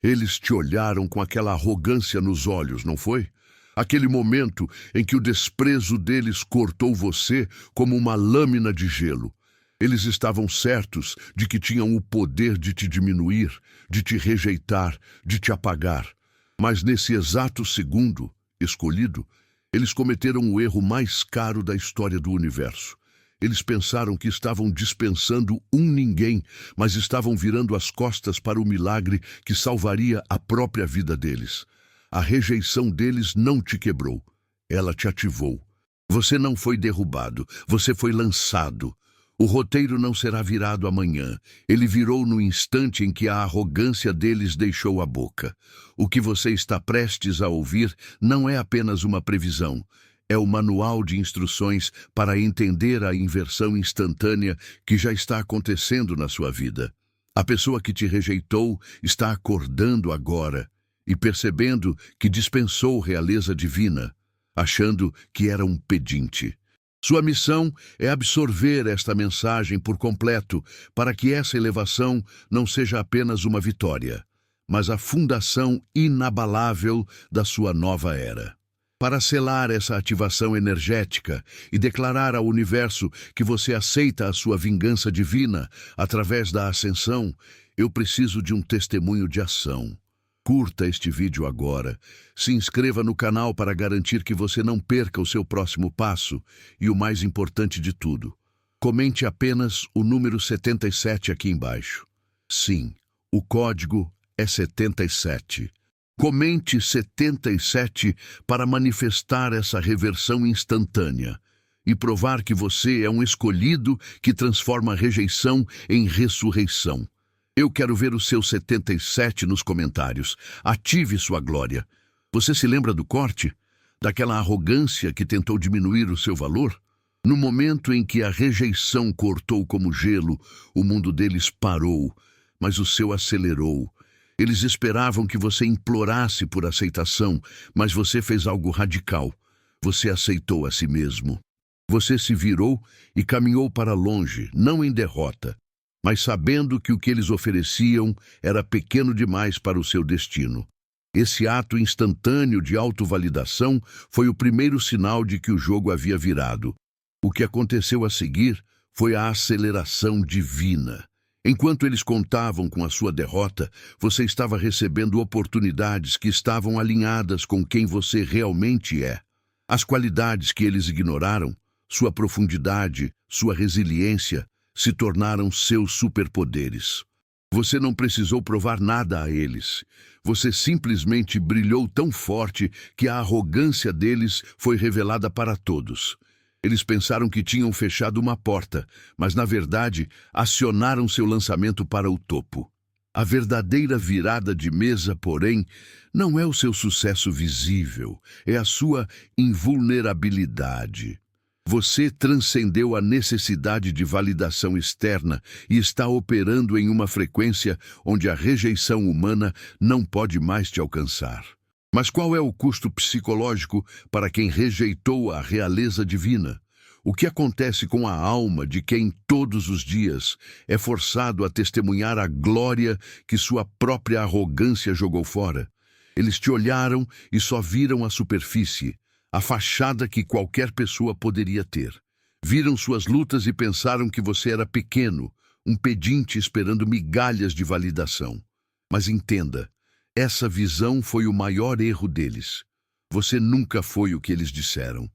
Eles te olharam com aquela arrogância nos olhos, não foi? Aquele momento em que o desprezo deles cortou você como uma lâmina de gelo. Eles estavam certos de que tinham o poder de te diminuir, de te rejeitar, de te apagar. Mas nesse exato segundo escolhido, eles cometeram o erro mais caro da história do universo. Eles pensaram que estavam dispensando um ninguém, mas estavam virando as costas para o milagre que salvaria a própria vida deles. A rejeição deles não te quebrou, ela te ativou. Você não foi derrubado, você foi lançado. O roteiro não será virado amanhã. Ele virou no instante em que a arrogância deles deixou a boca. O que você está prestes a ouvir não é apenas uma previsão. É o manual de instruções para entender a inversão instantânea que já está acontecendo na sua vida. A pessoa que te rejeitou está acordando agora e percebendo que dispensou realeza divina, achando que era um pedinte. Sua missão é absorver esta mensagem por completo, para que essa elevação não seja apenas uma vitória, mas a fundação inabalável da sua nova era. Para selar essa ativação energética e declarar ao universo que você aceita a sua vingança divina através da ascensão, eu preciso de um testemunho de ação. Curta este vídeo agora, se inscreva no canal para garantir que você não perca o seu próximo passo e o mais importante de tudo, comente apenas o número 77 aqui embaixo. Sim, o código é 77. Comente 77 para manifestar essa reversão instantânea e provar que você é um escolhido que transforma a rejeição em ressurreição. Eu quero ver o seu 77 nos comentários. Ative sua glória. Você se lembra do corte? Daquela arrogância que tentou diminuir o seu valor? No momento em que a rejeição cortou como gelo, o mundo deles parou, mas o seu acelerou. Eles esperavam que você implorasse por aceitação, mas você fez algo radical. Você aceitou a si mesmo. Você se virou e caminhou para longe, não em derrota, mas sabendo que o que eles ofereciam era pequeno demais para o seu destino. Esse ato instantâneo de autovalidação foi o primeiro sinal de que o jogo havia virado. O que aconteceu a seguir foi a aceleração divina. Enquanto eles contavam com a sua derrota, você estava recebendo oportunidades que estavam alinhadas com quem você realmente é. As qualidades que eles ignoraram, sua profundidade, sua resiliência, se tornaram seus superpoderes. Você não precisou provar nada a eles. Você simplesmente brilhou tão forte que a arrogância deles foi revelada para todos. Eles pensaram que tinham fechado uma porta, mas na verdade acionaram seu lançamento para o topo. A verdadeira virada de mesa, porém, não é o seu sucesso visível, é a sua invulnerabilidade. Você transcendeu a necessidade de validação externa e está operando em uma frequência onde a rejeição humana não pode mais te alcançar. Mas qual é o custo psicológico para quem rejeitou a realeza divina? O que acontece com a alma de quem todos os dias é forçado a testemunhar a glória que sua própria arrogância jogou fora? Eles te olharam e só viram a superfície, a fachada que qualquer pessoa poderia ter. Viram suas lutas e pensaram que você era pequeno, um pedinte esperando migalhas de validação. Mas entenda, essa visão foi o maior erro deles. Você nunca foi o que eles disseram.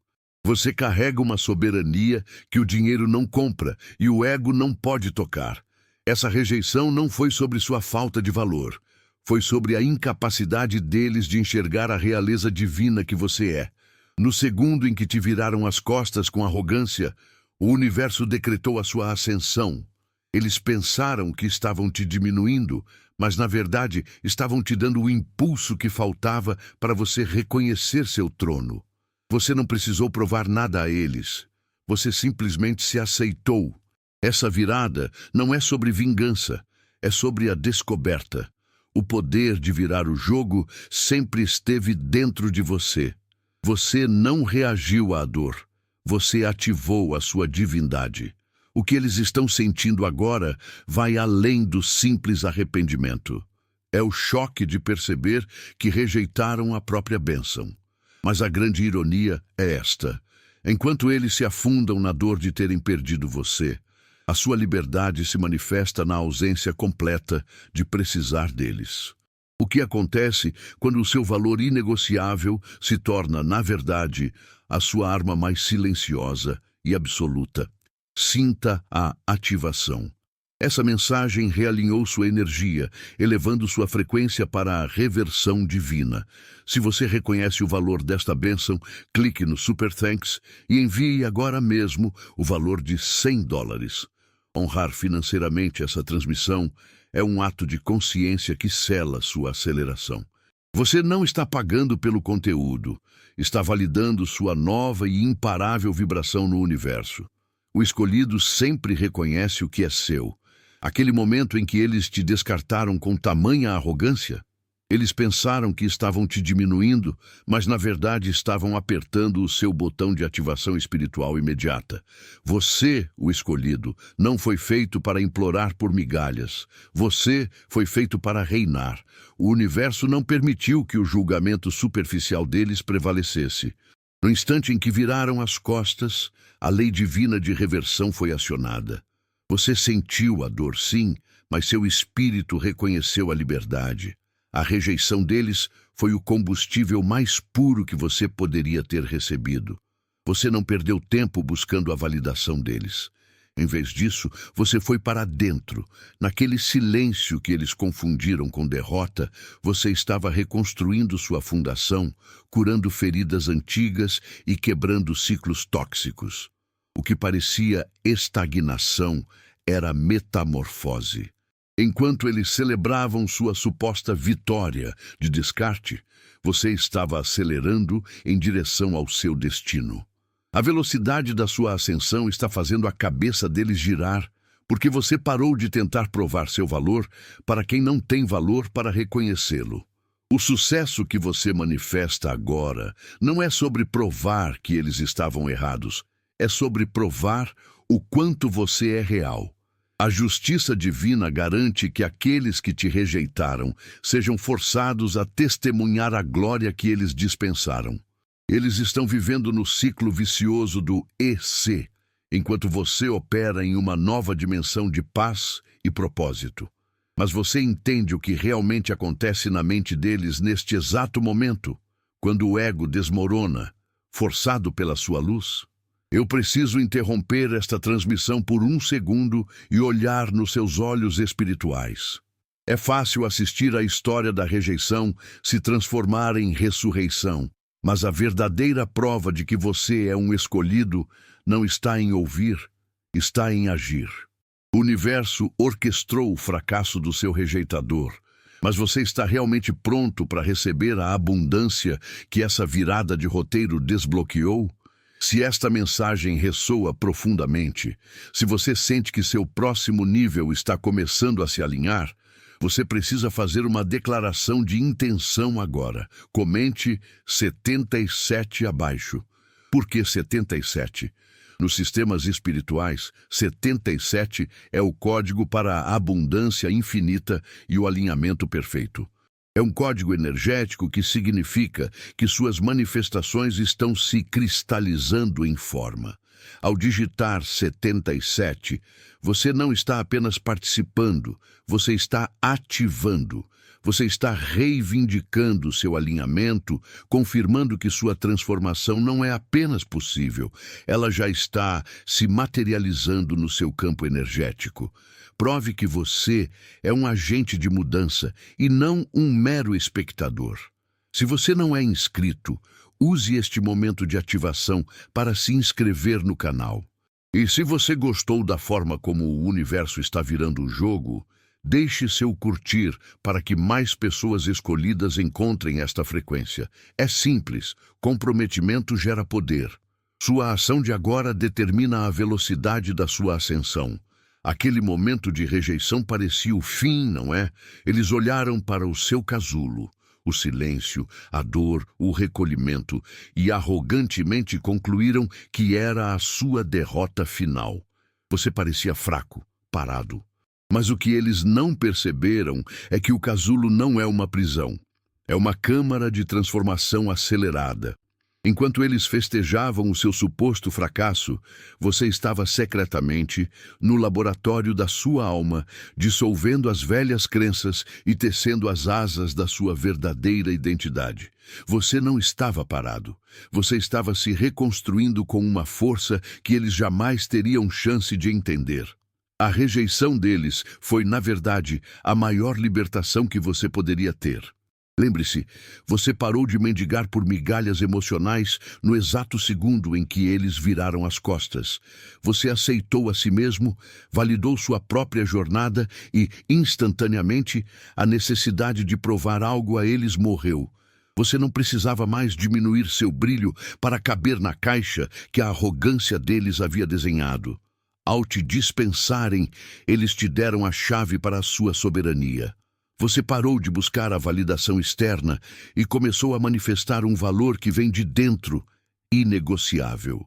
Você carrega uma soberania que o dinheiro não compra e o ego não pode tocar. Essa rejeição não foi sobre sua falta de valor. Foi sobre a incapacidade deles de enxergar a realeza divina que você é. No segundo em que te viraram as costas com arrogância, o universo decretou a sua ascensão. Eles pensaram que estavam te diminuindo, mas na verdade estavam te dando o impulso que faltava para você reconhecer seu trono. Você não precisou provar nada a eles. Você simplesmente se aceitou. Essa virada não é sobre vingança, é sobre a descoberta. O poder de virar o jogo sempre esteve dentro de você. Você não reagiu à dor, você ativou a sua divindade. O que eles estão sentindo agora vai além do simples arrependimento. É o choque de perceber que rejeitaram a própria bênção. Mas a grande ironia é esta: enquanto eles se afundam na dor de terem perdido você, a sua liberdade se manifesta na ausência completa de precisar deles. O que acontece quando o seu valor inegociável se torna, na verdade, a sua arma mais silenciosa e absoluta? Sinta a ativação. Essa mensagem realinhou sua energia, elevando sua frequência para a reversão divina. Se você reconhece o valor desta bênção, clique no Super Thanks e envie agora mesmo o valor de $100. Honrar financeiramente essa transmissão é um ato de consciência que sela sua aceleração. Você não está pagando pelo conteúdo, está validando sua nova e imparável vibração no universo. O escolhido sempre reconhece o que é seu. Aquele momento em que eles te descartaram com tamanha arrogância, eles pensaram que estavam te diminuindo, mas na verdade estavam apertando o seu botão de ativação espiritual imediata. Você, o escolhido, não foi feito para implorar por migalhas. Você foi feito para reinar. O universo não permitiu que o julgamento superficial deles prevalecesse. No instante em que viraram as costas, a lei divina de reversão foi acionada. Você sentiu a dor, sim, mas seu espírito reconheceu a liberdade. A rejeição deles foi o combustível mais puro que você poderia ter recebido. Você não perdeu tempo buscando a validação deles. Em vez disso, você foi para dentro. Naquele silêncio que eles confundiram com derrota, você estava reconstruindo sua fundação, curando feridas antigas e quebrando ciclos tóxicos. O que parecia estagnação era metamorfose. Enquanto eles celebravam sua suposta vitória de descarte, você estava acelerando em direção ao seu destino. A velocidade da sua ascensão está fazendo a cabeça deles girar, porque você parou de tentar provar seu valor para quem não tem valor para reconhecê-lo. O sucesso que você manifesta agora não é sobre provar que eles estavam errados, é sobre provar o quanto você é real. A justiça divina garante que aqueles que te rejeitaram sejam forçados a testemunhar a glória que eles dispensaram. Eles estão vivendo no ciclo vicioso do EC, enquanto você opera em uma nova dimensão de paz e propósito. Mas você entende o que realmente acontece na mente deles neste exato momento, quando o ego desmorona, forçado pela sua luz? Eu preciso interromper esta transmissão por 1 segundo e olhar nos seus olhos espirituais. É fácil assistir a história da rejeição se transformar em ressurreição, mas a verdadeira prova de que você é um escolhido não está em ouvir, está em agir. O universo orquestrou o fracasso do seu rejeitador, mas você está realmente pronto para receber a abundância que essa virada de roteiro desbloqueou? Se esta mensagem ressoa profundamente, se você sente que seu próximo nível está começando a se alinhar, você precisa fazer uma declaração de intenção agora. Comente 77 abaixo. Por que 77? Nos sistemas espirituais, 77 é o código para a abundância infinita e o alinhamento perfeito. É um código energético que significa que suas manifestações estão se cristalizando em forma. Ao digitar 77, você não está apenas participando, você está ativando. Você está reivindicando seu alinhamento, confirmando que sua transformação não é apenas possível, ela já está se materializando no seu campo energético. Prove que você é um agente de mudança e não um mero espectador. Se você não é inscrito, use este momento de ativação para se inscrever no canal. E se você gostou da forma como o universo está virando o jogo, deixe seu curtir para que mais pessoas escolhidas encontrem esta frequência. É simples, comprometimento gera poder. Sua ação de agora determina a velocidade da sua ascensão. Aquele momento de rejeição parecia o fim, não é? Eles olharam para o seu casulo, o silêncio, a dor, o recolhimento, e arrogantemente concluíram que era a sua derrota final. Você parecia fraco, parado. Mas o que eles não perceberam é que o casulo não é uma prisão. É uma câmara de transformação acelerada. Enquanto eles festejavam o seu suposto fracasso, você estava secretamente no laboratório da sua alma, dissolvendo as velhas crenças e tecendo as asas da sua verdadeira identidade. Você não estava parado. Você estava se reconstruindo com uma força que eles jamais teriam chance de entender. A rejeição deles foi, na verdade, a maior libertação que você poderia ter. Lembre-se, você parou de mendigar por migalhas emocionais no exato segundo em que eles viraram as costas. Você aceitou a si mesmo, validou sua própria jornada e, instantaneamente, a necessidade de provar algo a eles morreu. Você não precisava mais diminuir seu brilho para caber na caixa que a arrogância deles havia desenhado. Ao te dispensarem, eles te deram a chave para a sua soberania. Você parou de buscar a validação externa e começou a manifestar um valor que vem de dentro, inegociável.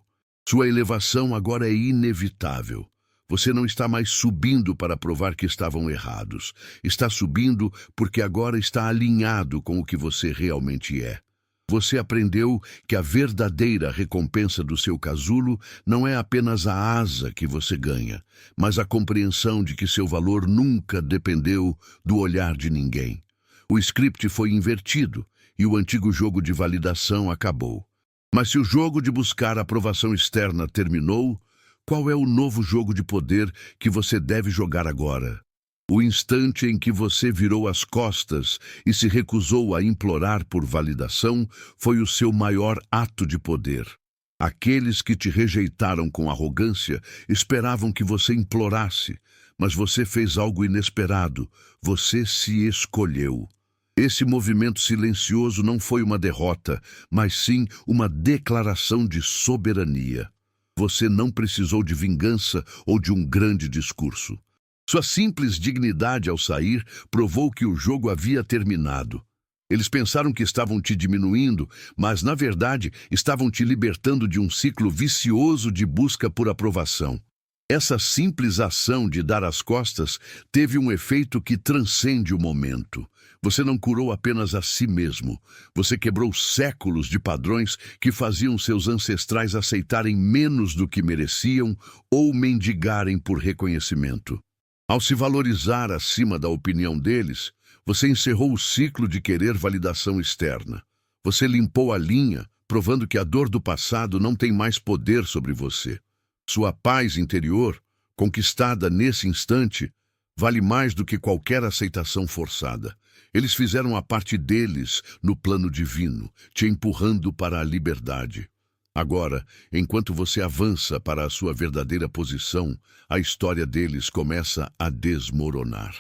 Sua elevação agora é inevitável. Você não está mais subindo para provar que estavam errados. Está subindo porque agora está alinhado com o que você realmente é. Você aprendeu que a verdadeira recompensa do seu casulo não é apenas a asa que você ganha, mas a compreensão de que seu valor nunca dependeu do olhar de ninguém. O script foi invertido e o antigo jogo de validação acabou. Mas se o jogo de buscar aprovação externa terminou, qual é o novo jogo de poder que você deve jogar agora? O instante em que você virou as costas e se recusou a implorar por validação foi o seu maior ato de poder. Aqueles que te rejeitaram com arrogância esperavam que você implorasse, mas você fez algo inesperado. Você se escolheu. Esse movimento silencioso não foi uma derrota, mas sim uma declaração de soberania. Você não precisou de vingança ou de um grande discurso. Sua simples dignidade ao sair provou que o jogo havia terminado. Eles pensaram que estavam te diminuindo, mas, na verdade, estavam te libertando de um ciclo vicioso de busca por aprovação. Essa simples ação de dar as costas teve um efeito que transcende o momento. Você não curou apenas a si mesmo. Você quebrou séculos de padrões que faziam seus ancestrais aceitarem menos do que mereciam ou mendigarem por reconhecimento. Ao se valorizar acima da opinião deles, você encerrou o ciclo de querer validação externa. Você limpou a linha, provando que a dor do passado não tem mais poder sobre você. Sua paz interior, conquistada nesse instante, vale mais do que qualquer aceitação forçada. Eles fizeram a parte deles no plano divino, te empurrando para a liberdade. Agora, enquanto você avança para a sua verdadeira posição, a história deles começa a desmoronar.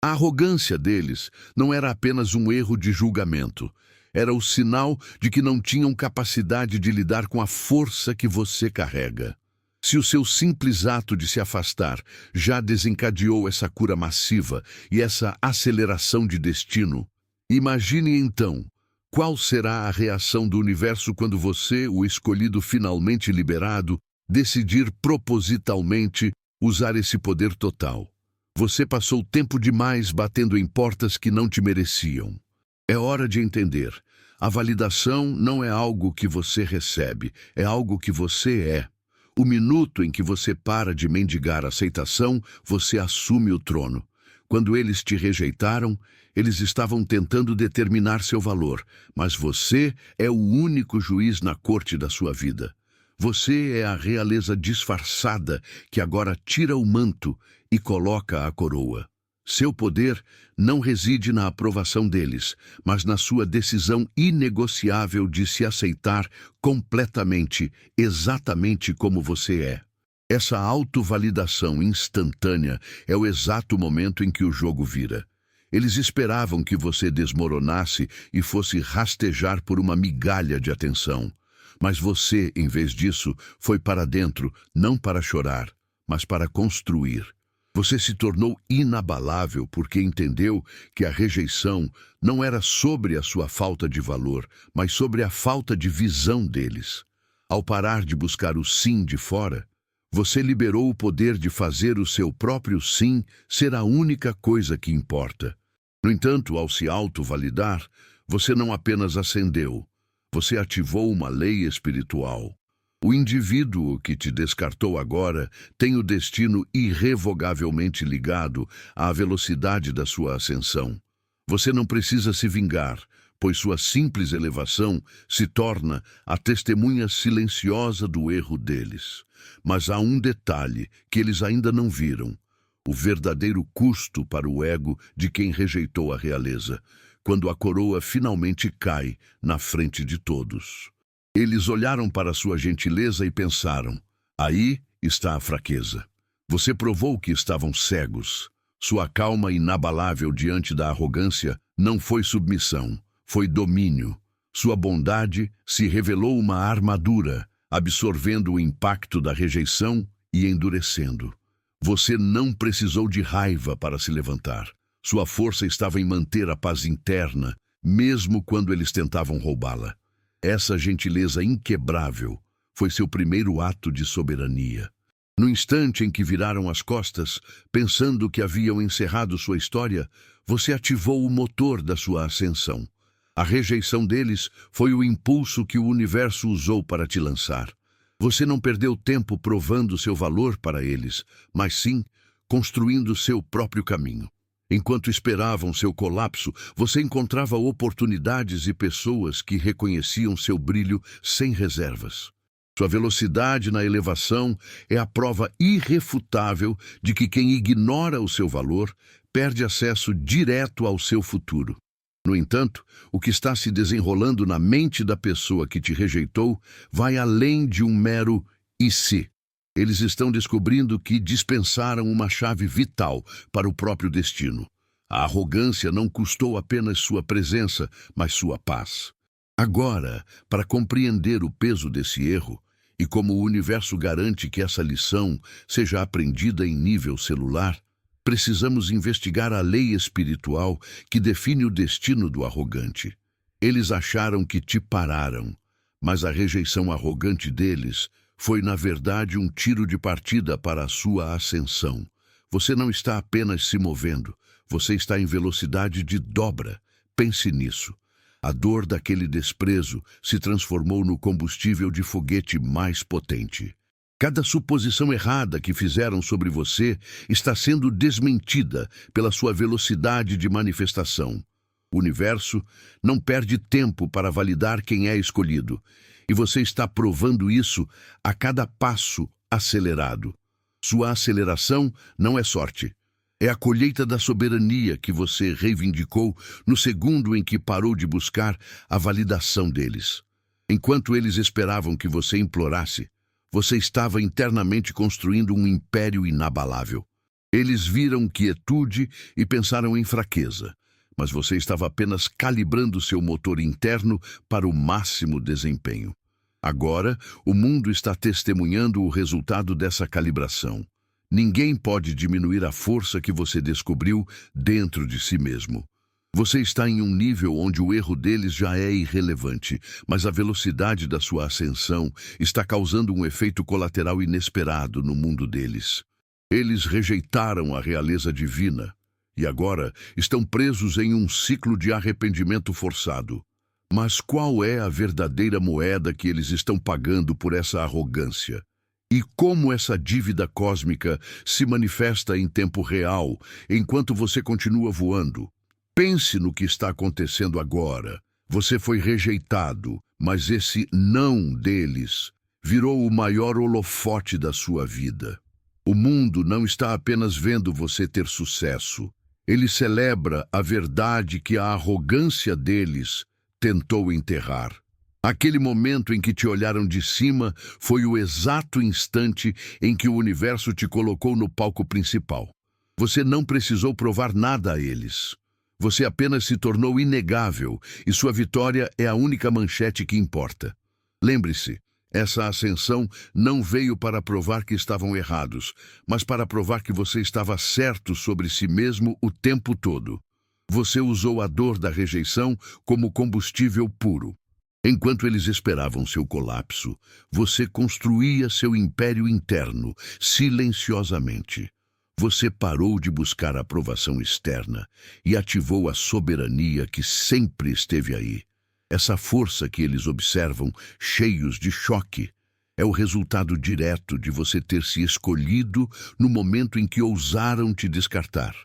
A arrogância deles não era apenas um erro de julgamento. Era o sinal de que não tinham capacidade de lidar com a força que você carrega. Se o seu simples ato de se afastar já desencadeou essa cura massiva e essa aceleração de destino, imagine então qual será a reação do universo quando você, o escolhido finalmente liberado, decidir propositalmente usar esse poder total. Você passou tempo demais batendo em portas que não te mereciam. É hora de entender. A validação não é algo que você recebe, é algo que você é. O minuto em que você para de mendigar aceitação, você assume o trono. Quando eles te rejeitaram, eles estavam tentando determinar seu valor, mas você é o único juiz na corte da sua vida. Você é a realeza disfarçada que agora tira o manto e coloca a coroa. Seu poder não reside na aprovação deles, mas na sua decisão inegociável de se aceitar completamente, exatamente como você é. Essa autovalidação instantânea é o exato momento em que o jogo vira. Eles esperavam que você desmoronasse e fosse rastejar por uma migalha de atenção. Mas você, em vez disso, foi para dentro, não para chorar, mas para construir. Você se tornou inabalável porque entendeu que a rejeição não era sobre a sua falta de valor, mas sobre a falta de visão deles. Ao parar de buscar o sim de fora, Você liberou o poder de fazer o seu próprio sim ser a única coisa que importa. No entanto, ao se autovalidar, você não apenas ascendeu, você ativou uma lei espiritual. O indivíduo que te descartou agora tem o destino irrevogavelmente ligado à velocidade da sua ascensão. Você não precisa se vingar, pois sua simples elevação se torna a testemunha silenciosa do erro deles. Mas há um detalhe que eles ainda não viram: o verdadeiro custo para o ego de quem rejeitou a realeza, quando a coroa finalmente cai na frente de todos. Eles olharam para sua gentileza e pensaram: aí está a fraqueza. Você provou que estavam cegos. Sua calma inabalável diante da arrogância não foi submissão, foi domínio. Sua bondade se revelou uma armadura, absorvendo o impacto da rejeição e endurecendo. Você não precisou de raiva para se levantar. Sua força estava em manter a paz interna, mesmo quando eles tentavam roubá-la. Essa gentileza inquebrável foi seu primeiro ato de soberania. No instante em que viraram as costas, pensando que haviam encerrado sua história, você ativou o motor da sua ascensão. A rejeição deles foi o impulso que o universo usou para te lançar. Você não perdeu tempo provando seu valor para eles, mas sim construindo seu próprio caminho. Enquanto esperavam seu colapso, você encontrava oportunidades e pessoas que reconheciam seu brilho sem reservas. Sua velocidade na elevação é a prova irrefutável de que quem ignora o seu valor perde acesso direto ao seu futuro. No entanto, o que está se desenrolando na mente da pessoa que te rejeitou vai além de um mero "e se". Eles estão descobrindo que dispensaram uma chave vital para o próprio destino. A arrogância não custou apenas sua presença, mas sua paz. Agora, para compreender o peso desse erro, e como o universo garante que essa lição seja aprendida em nível celular, precisamos investigar a lei espiritual que define o destino do arrogante. Eles acharam que te pararam, mas a rejeição arrogante deles foi, na verdade, um tiro de partida para a sua ascensão. Você não está apenas se movendo, você está em velocidade de dobra. Pense nisso. A dor daquele desprezo se transformou no combustível de foguete mais potente. Cada suposição errada que fizeram sobre você está sendo desmentida pela sua velocidade de manifestação. O universo não perde tempo para validar quem é escolhido, e você está provando isso a cada passo acelerado. Sua aceleração não é sorte. É a colheita da soberania que você reivindicou no segundo em que parou de buscar a validação deles. Enquanto eles esperavam que você implorasse, você estava internamente construindo um império inabalável. Eles viram quietude e pensaram em fraqueza, mas você estava apenas calibrando seu motor interno para o máximo desempenho. Agora, o mundo está testemunhando o resultado dessa calibração. Ninguém pode diminuir a força que você descobriu dentro de si mesmo. Você está em um nível onde o erro deles já é irrelevante, mas a velocidade da sua ascensão está causando um efeito colateral inesperado no mundo deles. Eles rejeitaram a realeza divina e agora estão presos em um ciclo de arrependimento forçado. Mas qual é a verdadeira moeda que eles estão pagando por essa arrogância? E como essa dívida cósmica se manifesta em tempo real, enquanto você continua voando? Pense no que está acontecendo agora. Você foi rejeitado, mas esse não deles virou o maior holofote da sua vida. O mundo não está apenas vendo você ter sucesso. Ele celebra a verdade que a arrogância deles tentou enterrar. Aquele momento em que te olharam de cima foi o exato instante em que o universo te colocou no palco principal. Você não precisou provar nada a eles. Você apenas se tornou inegável e sua vitória é a única manchete que importa. Lembre-se, essa ascensão não veio para provar que estavam errados, mas para provar que você estava certo sobre si mesmo o tempo todo. Você usou a dor da rejeição como combustível puro. Enquanto eles esperavam seu colapso, você construía seu império interno, silenciosamente. Você parou de buscar aprovação externa e ativou a soberania que sempre esteve aí. Essa força que eles observam, cheios de choque, é o resultado direto de você ter se escolhido no momento em que ousaram te descartar.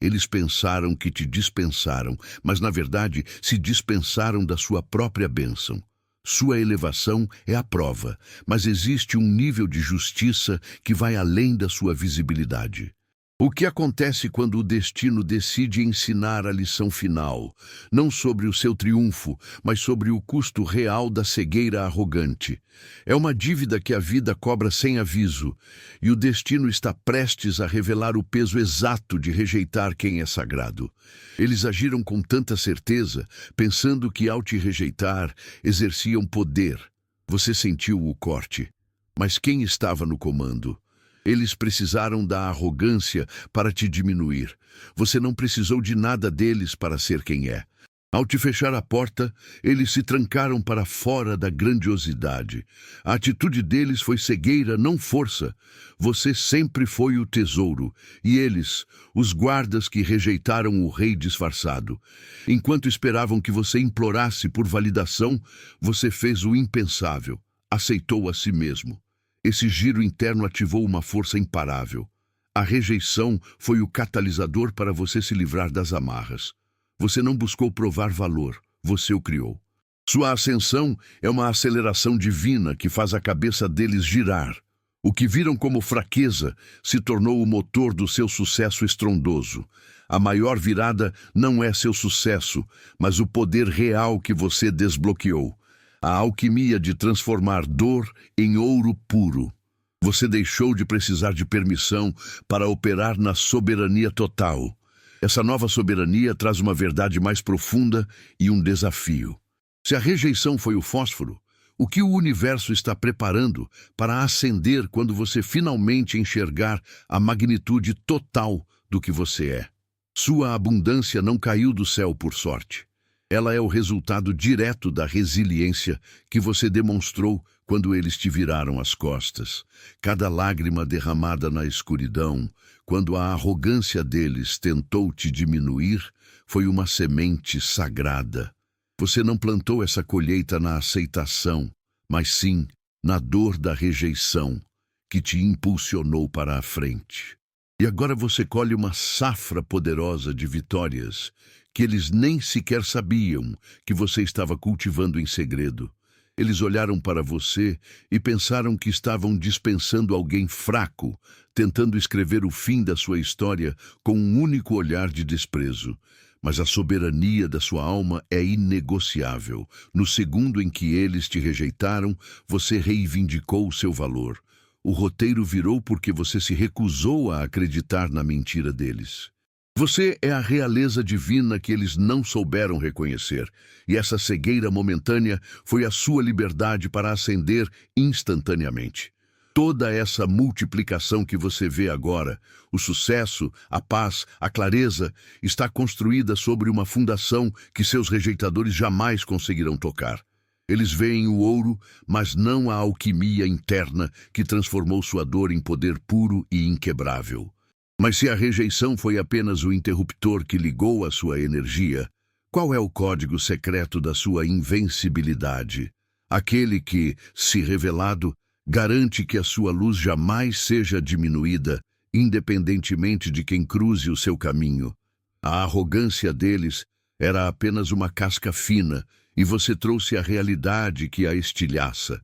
Eles pensaram que te dispensaram, mas na verdade se dispensaram da sua própria bênção. Sua elevação é a prova, mas existe um nível de justiça que vai além da sua visibilidade. O que acontece quando o destino decide ensinar a lição final, não sobre o seu triunfo, mas sobre o custo real da cegueira arrogante? É uma dívida que a vida cobra sem aviso, e o destino está prestes a revelar o peso exato de rejeitar quem é sagrado. Eles agiram com tanta certeza, pensando que ao te rejeitar, exerciam poder. Você sentiu o corte. Mas quem estava no comando? Eles precisaram da arrogância para te diminuir. Você não precisou de nada deles para ser quem é. Ao te fechar a porta, eles se trancaram para fora da grandiosidade. A atitude deles foi cegueira, não força. Você sempre foi o tesouro, e eles, os guardas que rejeitaram o rei disfarçado. Enquanto esperavam que você implorasse por validação, você fez o impensável, aceitou a si mesmo. Esse giro interno ativou uma força imparável. A rejeição foi o catalisador para você se livrar das amarras. Você não buscou provar valor, você o criou. Sua ascensão é uma aceleração divina que faz a cabeça deles girar. O que viram como fraqueza se tornou o motor do seu sucesso estrondoso. A maior virada não é seu sucesso, mas o poder real que você desbloqueou. A alquimia de transformar dor em ouro puro. Você deixou de precisar de permissão para operar na soberania total. Essa nova soberania traz uma verdade mais profunda e um desafio. Se a rejeição foi o fósforo, o que o universo está preparando para acender quando você finalmente enxergar a magnitude total do que você é? Sua abundância não caiu do céu por sorte. Ela é o resultado direto da resiliência que você demonstrou quando eles te viraram as costas. Cada lágrima derramada na escuridão, quando a arrogância deles tentou te diminuir, foi uma semente sagrada. Você não plantou essa colheita na aceitação, mas sim na dor da rejeição, que te impulsionou para a frente. E agora você colhe uma safra poderosa de vitórias, que eles nem sequer sabiam que você estava cultivando em segredo. Eles olharam para você e pensaram que estavam dispensando alguém fraco, tentando escrever o fim da sua história com um único olhar de desprezo. Mas a soberania da sua alma é inegociável. No segundo em que eles te rejeitaram, você reivindicou o seu valor. O roteiro virou porque você se recusou a acreditar na mentira deles. Você é a realeza divina que eles não souberam reconhecer, e essa cegueira momentânea foi a sua liberdade para ascender instantaneamente. Toda essa multiplicação que você vê agora, o sucesso, a paz, a clareza, está construída sobre uma fundação que seus rejeitadores jamais conseguirão tocar. Eles veem o ouro, mas não a alquimia interna que transformou sua dor em poder puro e inquebrável. Mas se a rejeição foi apenas o interruptor que ligou a sua energia, qual é o código secreto da sua invencibilidade? Aquele que, se revelado, garante que a sua luz jamais seja diminuída, independentemente de quem cruze o seu caminho. A arrogância deles era apenas uma casca fina, e você trouxe a realidade que a estilhaça.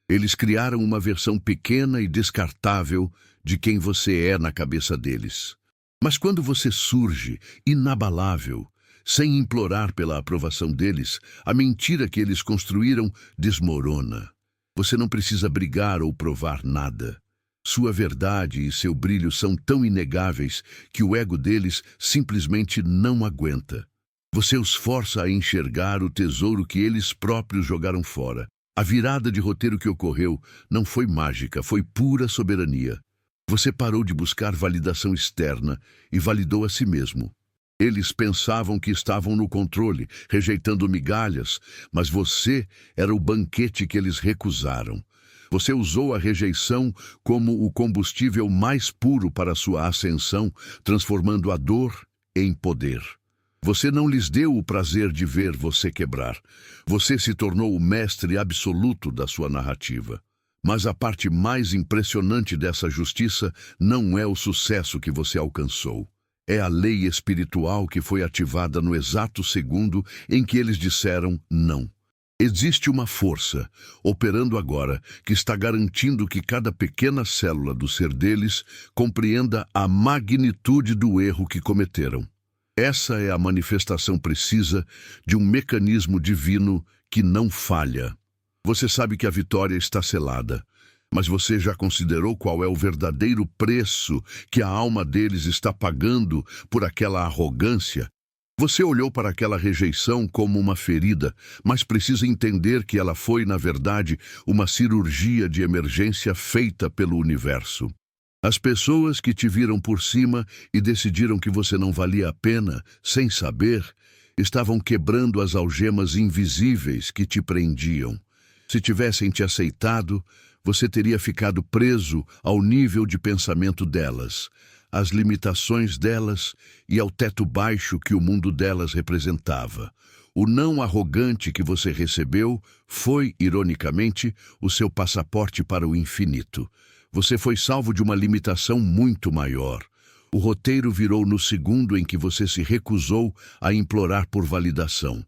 Eles criaram uma versão pequena e descartável de quem você é na cabeça deles. Mas quando você surge, inabalável, sem implorar pela aprovação deles, a mentira que eles construíram desmorona. Você não precisa brigar ou provar nada. Sua verdade e seu brilho são tão inegáveis que o ego deles simplesmente não aguenta. Você os força a enxergar o tesouro que eles próprios jogaram fora. A virada de roteiro que ocorreu não foi mágica, foi pura soberania. Você parou de buscar validação externa e validou a si mesmo. Eles pensavam que estavam no controle, rejeitando migalhas, mas você era o banquete que eles recusaram. Você usou a rejeição como o combustível mais puro para sua ascensão, transformando a dor em poder. Você não lhes deu o prazer de ver você quebrar. Você se tornou o mestre absoluto da sua narrativa. Mas a parte mais impressionante dessa justiça não é o sucesso que você alcançou. É a lei espiritual que foi ativada no exato segundo em que eles disseram não. Existe uma força, operando agora, que está garantindo que cada pequena célula do ser deles compreenda a magnitude do erro que cometeram. Essa é a manifestação precisa de um mecanismo divino que não falha. Você sabe que a vitória está selada, mas você já considerou qual é o verdadeiro preço que a alma deles está pagando por aquela arrogância? Você olhou para aquela rejeição como uma ferida, mas precisa entender que ela foi, na verdade, uma cirurgia de emergência feita pelo universo. As pessoas que te viram por cima e decidiram que você não valia a pena, sem saber, estavam quebrando as algemas invisíveis que te prendiam. Se tivessem te aceitado, você teria ficado preso ao nível de pensamento delas, às limitações delas e ao teto baixo que o mundo delas representava. O não arrogante que você recebeu foi, ironicamente, o seu passaporte para o infinito. Você foi salvo de uma limitação muito maior. O roteiro virou no segundo em que você se recusou a implorar por validação.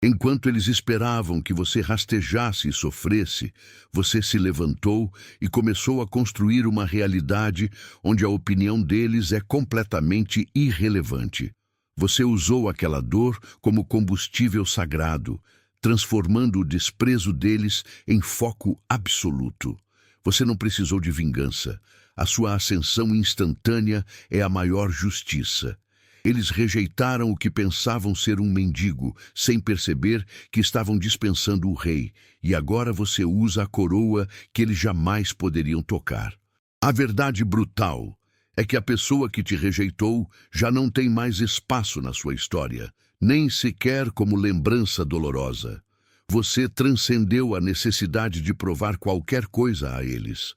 Enquanto eles esperavam que você rastejasse e sofresse, você se levantou e começou a construir uma realidade onde a opinião deles é completamente irrelevante. Você usou aquela dor como combustível sagrado, transformando o desprezo deles em foco absoluto. Você não precisou de vingança. A sua ascensão instantânea é a maior justiça. Eles rejeitaram o que pensavam ser um mendigo, sem perceber que estavam dispensando o rei, e agora você usa a coroa que eles jamais poderiam tocar. A verdade brutal é que a pessoa que te rejeitou já não tem mais espaço na sua história, nem sequer como lembrança dolorosa. Você transcendeu a necessidade de provar qualquer coisa a eles.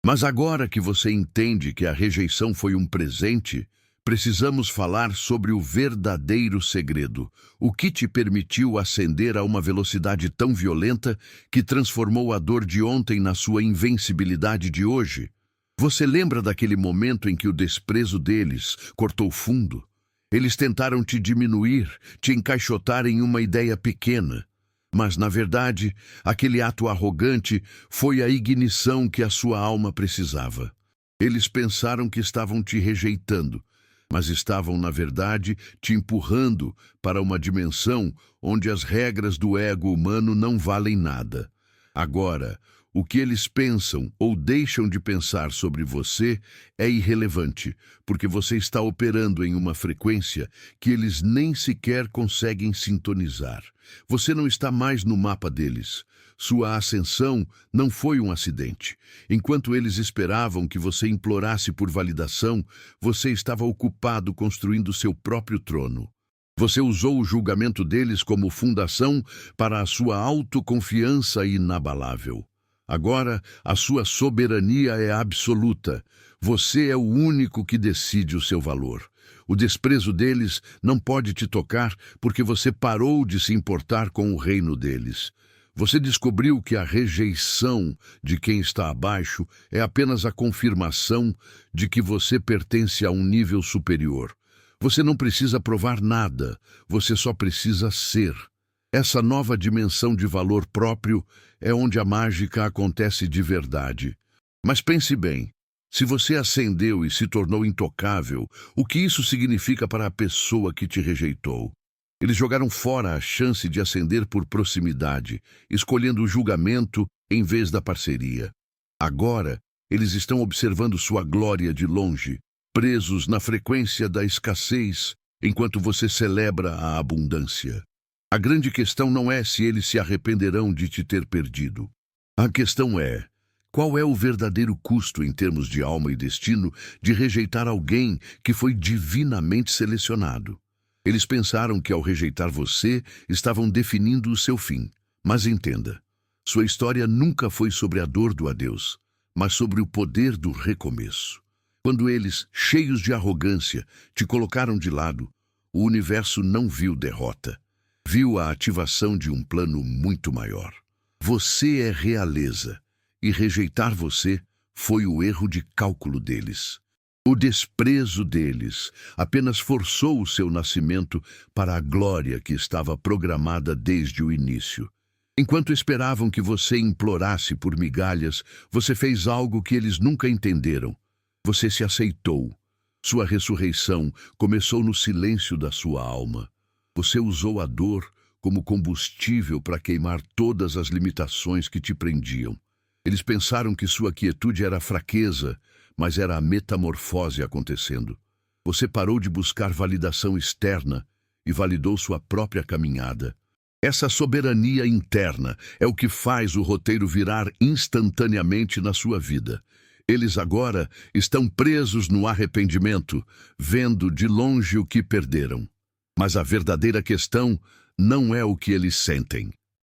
Mas agora que você entende que a rejeição foi um presente, precisamos falar sobre o verdadeiro segredo, o que te permitiu ascender a uma velocidade tão violenta que transformou a dor de ontem na sua invencibilidade de hoje. Você lembra daquele momento em que o desprezo deles cortou fundo? Eles tentaram te diminuir, te encaixotar em uma ideia pequena. Mas, na verdade, aquele ato arrogante foi a ignição que a sua alma precisava. Eles pensaram que estavam te rejeitando, mas estavam, na verdade, te empurrando para uma dimensão onde as regras do ego humano não valem nada. Agora, o que eles pensam ou deixam de pensar sobre você é irrelevante, porque você está operando em uma frequência que eles nem sequer conseguem sintonizar. Você não está mais no mapa deles. Sua ascensão não foi um acidente. Enquanto eles esperavam que você implorasse por validação, você estava ocupado construindo seu próprio trono. Você usou o julgamento deles como fundação para a sua autoconfiança inabalável. Agora, a sua soberania é absoluta. Você é o único que decide o seu valor. O desprezo deles não pode te tocar porque você parou de se importar com o reino deles. Você descobriu que a rejeição de quem está abaixo é apenas a confirmação de que você pertence a um nível superior. Você não precisa provar nada, você só precisa ser. Essa nova dimensão de valor próprio é onde a mágica acontece de verdade. Mas pense bem, se você ascendeu e se tornou intocável, o que isso significa para a pessoa que te rejeitou? Eles jogaram fora a chance de ascender por proximidade, escolhendo o julgamento em vez da parceria. Agora, eles estão observando sua glória de longe, presos na frequência da escassez, enquanto você celebra a abundância. A grande questão não é se eles se arrependerão de te ter perdido. A questão é, qual é o verdadeiro custo em termos de alma e destino de rejeitar alguém que foi divinamente selecionado? Eles pensaram que ao rejeitar você, estavam definindo o seu fim. Mas entenda, sua história nunca foi sobre a dor do adeus, mas sobre o poder do recomeço. Quando eles, cheios de arrogância, te colocaram de lado, o universo não viu derrota. Viu a ativação de um plano muito maior. Você é realeza, e rejeitar você foi o erro de cálculo deles. O desprezo deles apenas forçou o seu nascimento para a glória que estava programada desde o início. Enquanto esperavam que você implorasse por migalhas, você fez algo que eles nunca entenderam. Você se aceitou. Sua ressurreição começou no silêncio da sua alma. Você usou a dor como combustível para queimar todas as limitações que te prendiam. Eles pensaram que sua quietude era fraqueza, mas era a metamorfose acontecendo. Você parou de buscar validação externa e validou sua própria caminhada. Essa soberania interna é o que faz o roteiro virar instantaneamente na sua vida. Eles agora estão presos no arrependimento, vendo de longe o que perderam. Mas a verdadeira questão não é o que eles sentem.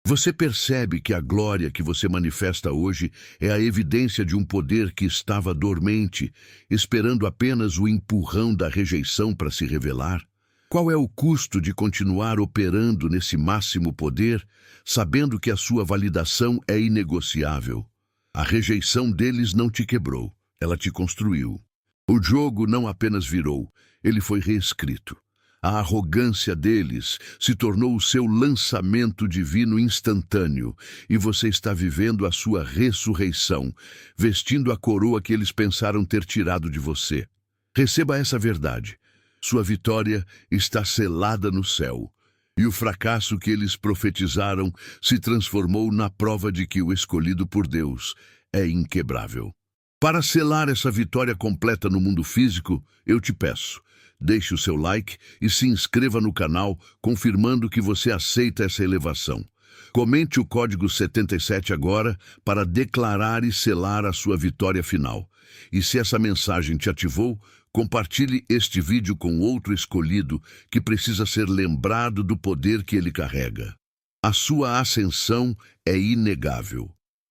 Você percebe que a glória que você manifesta hoje é a evidência de um poder que estava dormente, esperando apenas o empurrão da rejeição para se revelar? Qual é o custo de continuar operando nesse máximo poder, sabendo que a sua validação é inegociável? A rejeição deles não te quebrou, ela te construiu. O jogo não apenas virou, ele foi reescrito. A arrogância deles se tornou o seu lançamento divino instantâneo, e você está vivendo a sua ressurreição, vestindo a coroa que eles pensaram ter tirado de você. Receba essa verdade. Sua vitória está selada no céu, e o fracasso que eles profetizaram se transformou na prova de que o escolhido por Deus é inquebrável. Para selar essa vitória completa no mundo físico, eu te peço, deixe o seu like e se inscreva no canal, confirmando que você aceita essa elevação. Comente o código 77 agora para declarar e selar a sua vitória final. E se essa mensagem te ativou, compartilhe este vídeo com outro escolhido que precisa ser lembrado do poder que ele carrega. A sua ascensão é inegável.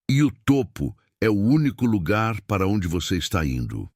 E o topo é o único lugar para onde você está indo.